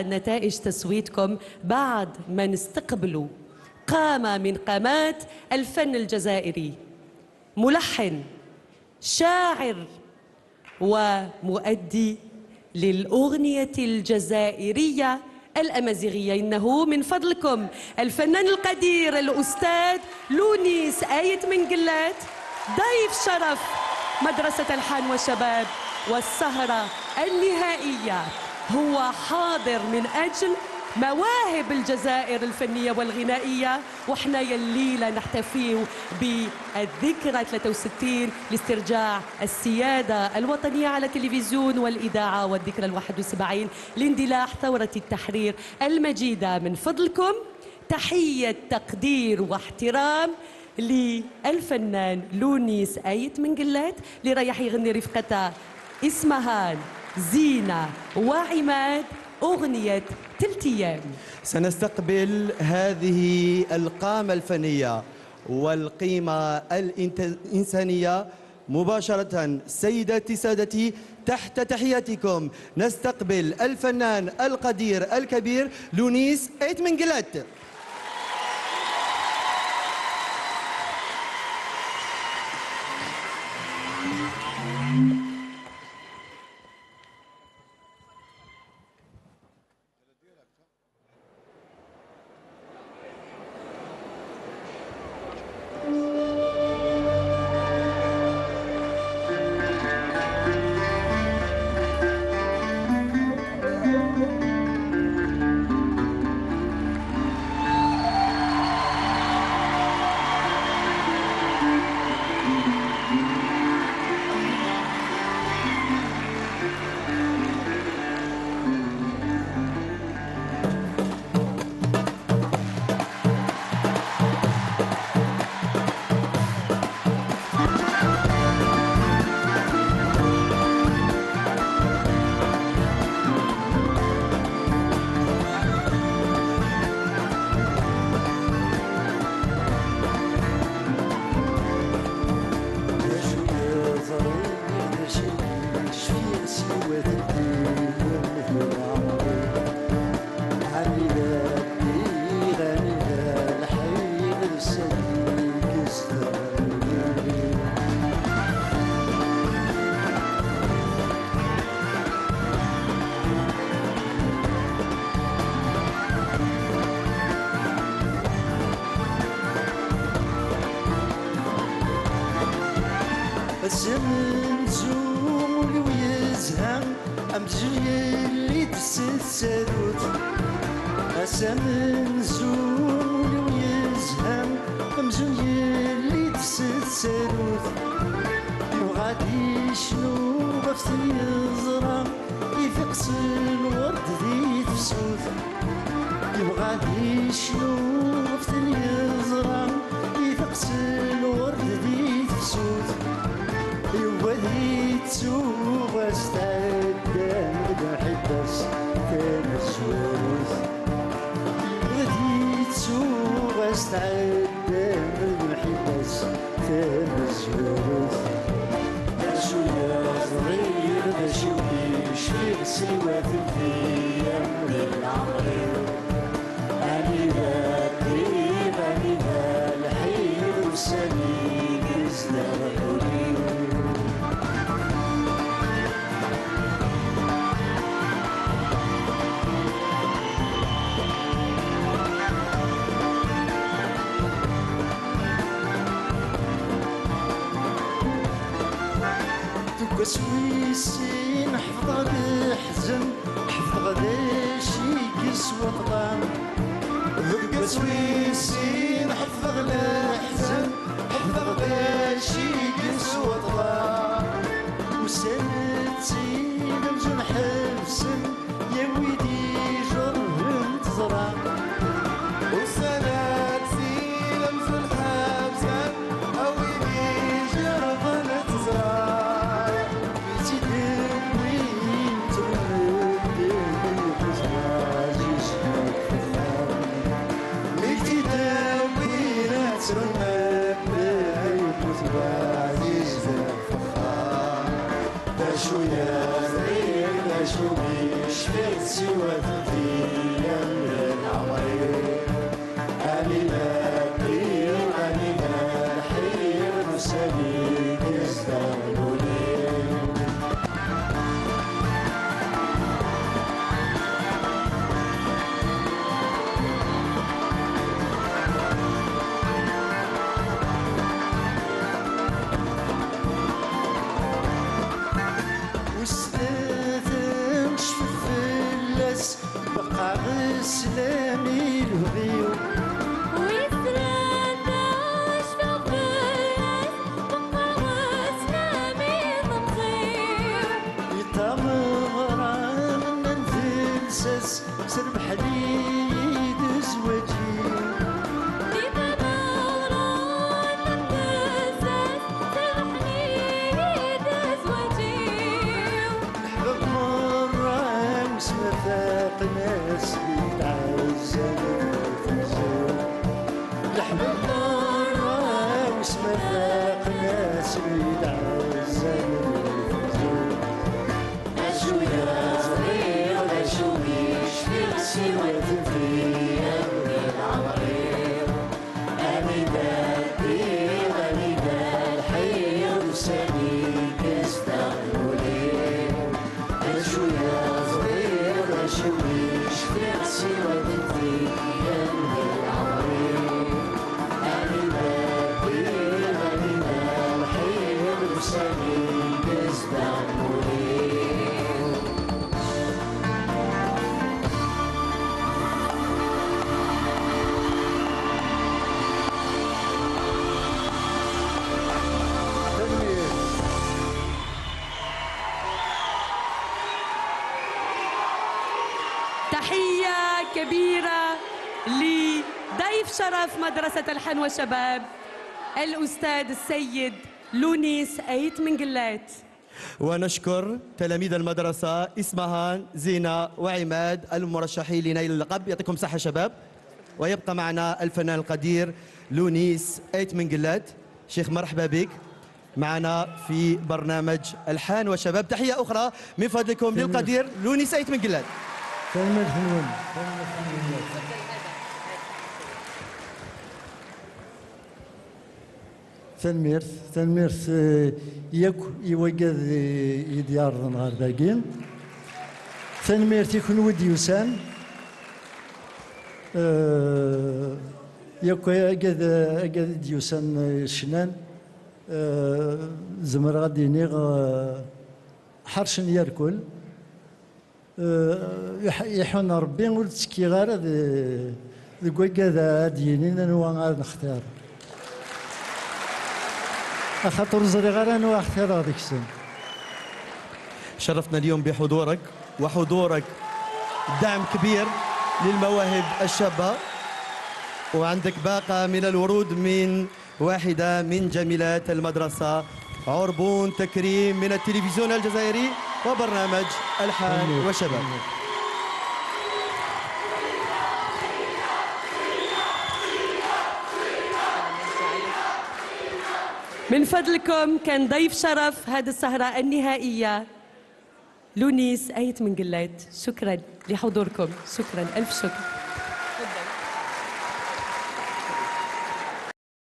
نتائج تصويتكم بعد ما نستقبلوا قامة من قامات الفن الجزائري، ملحن، شاعر ومؤدي للأغنية الجزائرية الأمازيغية. إنه من فضلكم الفنان القدير الأستاذ لونيس آيت من قلات، ضيف شرف مدرسة الحان والشباب والسهرة النهائية. هو حاضر من أجل مواهب الجزائر الفنية والغنائية، وإحنا الليلة نحتفي بالذكرى 63 لاسترجاع السيادة الوطنية على التلفزيون والإذاعة، والذكرى 71 لاندلاع ثورة التحرير المجيدة. من فضلكم تحية تقدير واحترام للفنان لونيس آيت من قلات اللي رايح يغني رفقته اسمهان، زينة وعماد أغنية 3 أيام. سنستقبل هذه القامة الفنية والقيمة الإنسانية مباشرة. سيداتي سادتي، تحت تحياتكم نستقبل الفنان القدير الكبير لونيس آيت من قلات. الزمن زول ويزهم أمجري اللي تسسروت. الزمن زول ويزهم أمجري اللي تسسروت. وغادي شنو غفت يزرع يفقس الورد ذي تفسوت. وغادي شنو غفت يزرع يفقس الورد ذي تفسوت. وليت سوق استعدان بحبس كان الزواروث. وليت سوق استعدان بحبس كان الزواروث. داشو يا صغير داشو يشفي سوى 3 أيام من العمر. أني ذا قريب أني ذا الحير وسليم ازداد سويسي نحفظ الحزن، حفظ داشي كسوة طعام. هبقى سويسي نحفظ الحزن، حفظ داشي كسوة طعام. وسنتي نمجن حبسن يا ويدي جرهم تزرع. وسنتي نمجن حبسن أويدي جرهم تزرع. سرنا الناس بقى السلامي الهضيو يتمغران ننزل ساس سربح لي دزوجي ناس يتعزل الحباب مرة واسمه ذاق ناس يتعزل شوية صغير ولا شويش في غسيوة فيا من العمرير أني دابي أني داب حي وسامي كستغلوا لي شوية شويش في غسيوة فيا من العمرير أني دابي أني داب حي وسامي كستغلوا لي تحية كبيرة لضيف شرف مدرسة الحن وشباب الأستاذ السيد لونيس أيت من قلات. ونشكر تلاميذ المدرسة إسمهان زينة وعماد المرشحين لنيل اللقب. يعطيكم صحة شباب. ويبقى معنا الفنان القدير لونيس أيت من قلات. شيخ مرحبا بك معنا في برنامج الحان وشباب. تحية أخرى من فضلكم للقدير لونيس أيت من قلات. تنميرث ياك يوجد يديار نهار باقي تنميرث يكون ودي يسان ياك اجد ديوسان شنان زمر غادي نيغ حرشن يركل يحون ربي ولد تسكي غير ذوك كذا دينين انا غادي نختار خاطر زري غير انا اختار هذيك السن. شرفنا اليوم بحضورك وحضورك دعم كبير للمواهب الشابة، وعندك باقة من الورود من واحدة من جميلات المدرسة عربون تكريم من التلفزيون الجزائري وبرنامج الحان وشباب. من فضلكم كان ضيف شرف هذه السهرة النهائية لونيس أيت من قلات. شكرا لحضوركم، شكرا ألف شكر.